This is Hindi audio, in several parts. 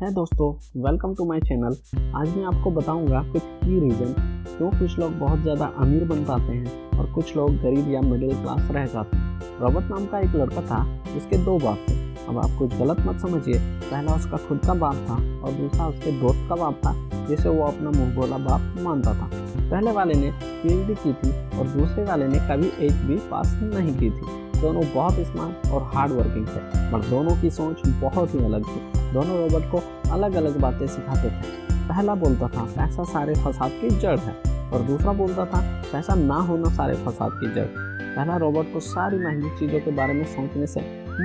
है दोस्तों, वेलकम टू माय चैनल। आज मैं आपको बताऊंगा कुछ की रीज़न क्यों कुछ लोग बहुत ज़्यादा अमीर बन पाते हैं और कुछ लोग गरीब या मिडिल क्लास रह जाते हैं। रॉबर्ट नाम का एक लड़का था जिसके दो बाप थे। अब आप कुछ गलत मत समझिए, पहला उसका खुद का बाप था और दूसरा उसके दोस्त का बाप था जिसे वो अपना मुँह बोला बाप मानता था। पहले वाले ने PhD की थी और दूसरे वाले ने कभी HB पास नहीं की थी। दोनों बहुत स्मार्ट और हार्ड वर्किंग थे, पर दोनों की सोच बहुत ही अलग थी। दोनों रॉबर्ट को अलग अलग बातें सिखाते थे। पहला बोलता था पैसा सारे फसाद की जड़ है और दूसरा बोलता था पैसा ना होना सारे फसाद की जड़। पहला रॉबर्ट को सारी महंगी चीज़ों के बारे में सोचने से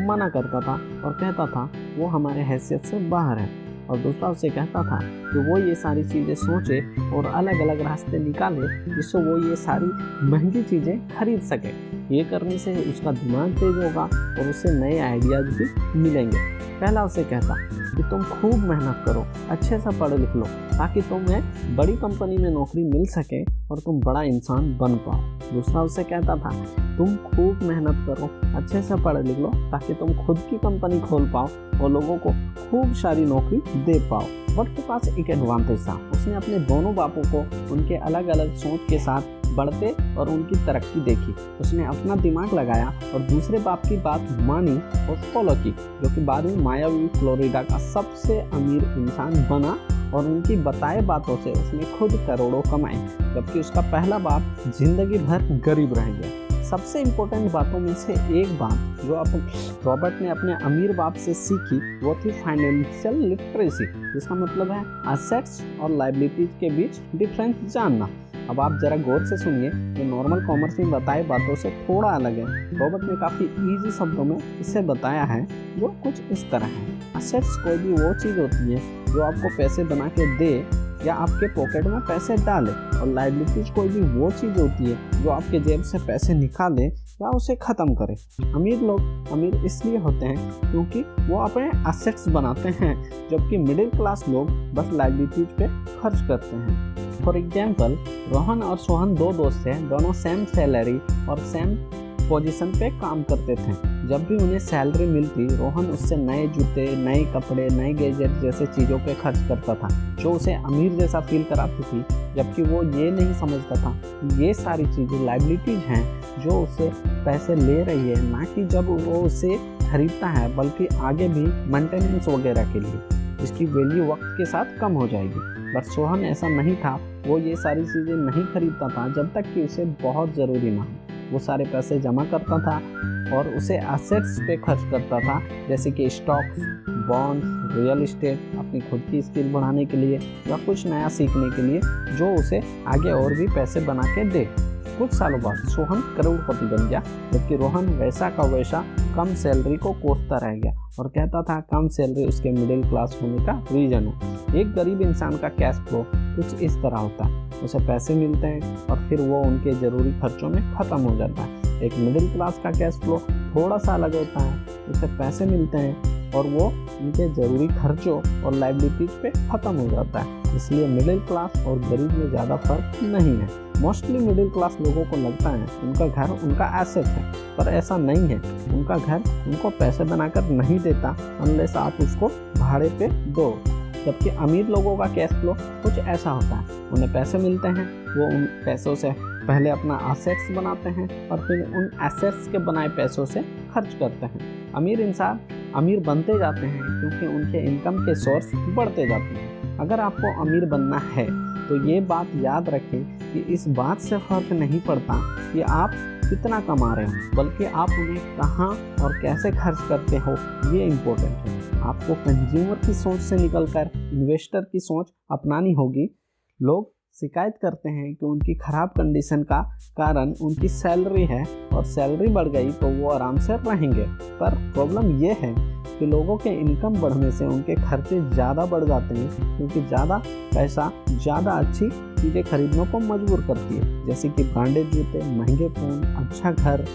मना करता था और कहता था वो हमारे हैसियत से बाहर है, और दूसरा उसे कहता था कि वो ये सारी चीज़ें सोचे और अलग अलग रास्ते निकाले जिससे वो ये सारी महंगी चीज़ें खरीद सके। ये करने से उसका दिमाग तेज होगा और उसे नए आइडियाज़ भी मिलेंगे। पहला उसे कहता कि तुम खूब मेहनत करो, अच्छे से पढ़ लिख लो ताकि तुम्हें बड़ी कंपनी में नौकरी मिल सके और तुम बड़ा इंसान बन पाओ। दूसरा उसे कहता था तुम खूब मेहनत करो, अच्छे से पढ़ लिख लो ताकि तुम खुद की कंपनी खोल पाओ और लोगों को खूब सारी नौकरी दे पाओ। बट के पास एक एडवांटेज था, उसने अपने दोनों बापों को उनके अलग अलग सोच के साथ बढ़ते और उनकी तरक्की देखी। उसने अपना दिमाग लगाया और दूसरे बाप की बात मानी और फॉलो की, जो कि बाद में मायावी फ्लोरिडा का सबसे अमीर इंसान बना और उनकी बताए बातों से उसने खुद करोड़ों कमाए, जबकि उसका पहला बाप जिंदगी भर गरीब रह गया। सबसे इम्पोर्टेंट बातों में से एक बात जो रॉबर्ट ने अपने अमीर बाप से सीखी वो थी फाइनेंशियल लिटरेसी, जिसका मतलब है असेट्स और लायबिलिटीज के बीच डिफरेंस जानना। अब आप जरा गौर से सुनिए, ये नॉर्मल कॉमर्स में बताए बातों से थोड़ा अलग है। रॉबर्ट ने काफ़ी इजी शब्दों में इसे बताया है जो कुछ इस तरह है। असेट्स कोई भी वो चीज़ होती है जो आपको पैसे बना के दे या आपके पॉकेट में पैसे डाले, और लायबिलिटीज कोई भी वो चीज़ होती है जो आपके जेब से पैसे निकाले या उसे ख़त्म करे। अमीर लोग अमीर इसलिए होते हैं क्योंकि वो अपने असेट्स बनाते हैं, जबकि मिडिल क्लास लोग बस लायबिलिटीज पे खर्च करते हैं। फॉर एग्जाम्पल, रोहन और सोहन दो दोस्त थे, दोनों सेम सैलरी और सेम पोजीशन पे काम करते थे। जब भी उन्हें सैलरी मिलती, रोहन उससे नए जूते, नए कपड़े, नए गैजेट जैसे चीज़ों पे खर्च करता था, जो उसे अमीर जैसा फील कराती थी, जबकि वो ये नहीं समझता था कि ये सारी चीज़ें लायबिलिटीज हैं जो उससे पैसे ले रही है, ना कि जब वो उसे खरीदता है, बल्कि आगे भी मेंटेनेंस वगैरह के लिए, जिसकी वैल्यू वक्त के साथ कम हो जाएगी। बट सोहन ऐसा नहीं था, वो ये सारी चीज़ें नहीं खरीदता था जब तक कि उसे बहुत ज़रूरी ना हो। वो सारे पैसे जमा करता था और उसे एसेट्स पे खर्च करता था, जैसे कि स्टॉक्स, बॉन्ड्स, रियल इस्टेट, अपनी खुद की स्किल बढ़ाने के लिए या कुछ नया सीखने के लिए, जो उसे आगे और भी पैसे बना के दे। कुछ सालों बाद सोहन करोड़पति बन गया, जबकि रोहन वैसा का वैसा कम सैलरी को कोसता रह गया और कहता था कम सैलरी उसके मिडिल क्लास होने का रीजन है। एक गरीब इंसान का कैश फ्लो कुछ इस तरह होता है, उसे पैसे मिलते हैं और फिर वो उनके ज़रूरी खर्चों में ख़त्म हो जाता है। एक मिडिल क्लास का कैश फ्लो थोड़ा सा अलग होता है, उसे पैसे मिलते हैं और वो उनके ज़रूरी खर्चों और लायबिलिटीज पे ख़त्म हो जाता है। इसलिए मिडिल क्लास और गरीब में ज़्यादा फर्क नहीं है। मोस्टली मिडिल क्लास लोगों को लगता है उनका घर उनका एसेट है, पर ऐसा नहीं है। उनका घर उनको पैसे बनाकर नहीं देता अनलेस आप उसको भाड़े पे दो। जबकि अमीर लोगों का कैश फ्लो कुछ ऐसा होता है, उन्हें पैसे मिलते हैं, वो उन पैसों से पहले अपना एसेट्स बनाते हैं और फिर उन एसेट्स के बनाए पैसों से खर्च करते हैं। अमीर इंसान अमीर बनते जाते हैं क्योंकि उनके इनकम के सोर्स बढ़ते जाते हैं। अगर आपको अमीर बनना है तो ये बात याद रखें कि इस बात से फर्क नहीं पड़ता कि आप कितना कमा रहे हो, बल्कि आप उन्हें कहाँ और कैसे खर्च करते हो, ये इम्पोर्टेंट है। आपको कंज्यूमर की सोच से निकलकर इन्वेस्टर की सोच अपनानी होगी। लोग शिकायत करते हैं कि उनकी ख़राब कंडीशन का कारण उनकी सैलरी है और सैलरी बढ़ गई तो वो आराम से रहेंगे, पर प्रॉब्लम ये है कि लोगों के इनकम बढ़ने से उनके खर्चे ज़्यादा बढ़ जाते हैं, क्योंकि ज़्यादा पैसा ज़्यादा अच्छी चीज़ें खरीदने को मजबूर करती है, जैसे कि ब्रांडेड जूते, महंगे फ़ोन, अच्छा घर,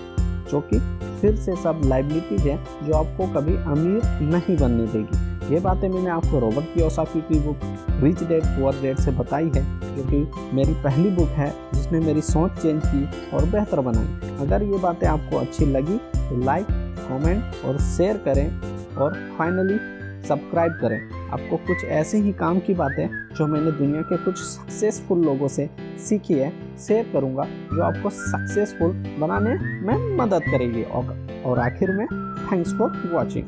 जो कि फिर से सब लायबिलिटीज है जो आपको कभी अमीर नहीं बनने देगी। ये बातें मैंने आपको रॉबर्ट कियोसाकी की book rich dad poor dad से बताई है, जो कि मेरी पहली बुक है जिसने मेरी सोच चेंज की और बेहतर बनाई। अगर ये बातें आपको अच्छी लगी तो लाइक, कमेंट और शेयर करें, और फाइनली सब्सक्राइब करें। आपको कुछ ऐसे ही काम की बातें जो मैंने दुनिया के कुछ सक्सेसफुल लोगों से सीखी है शेयर करूंगा, जो आपको सक्सेसफुल बनाने में मदद करेगी। और आखिर में थैंक्स फॉर वॉचिंग।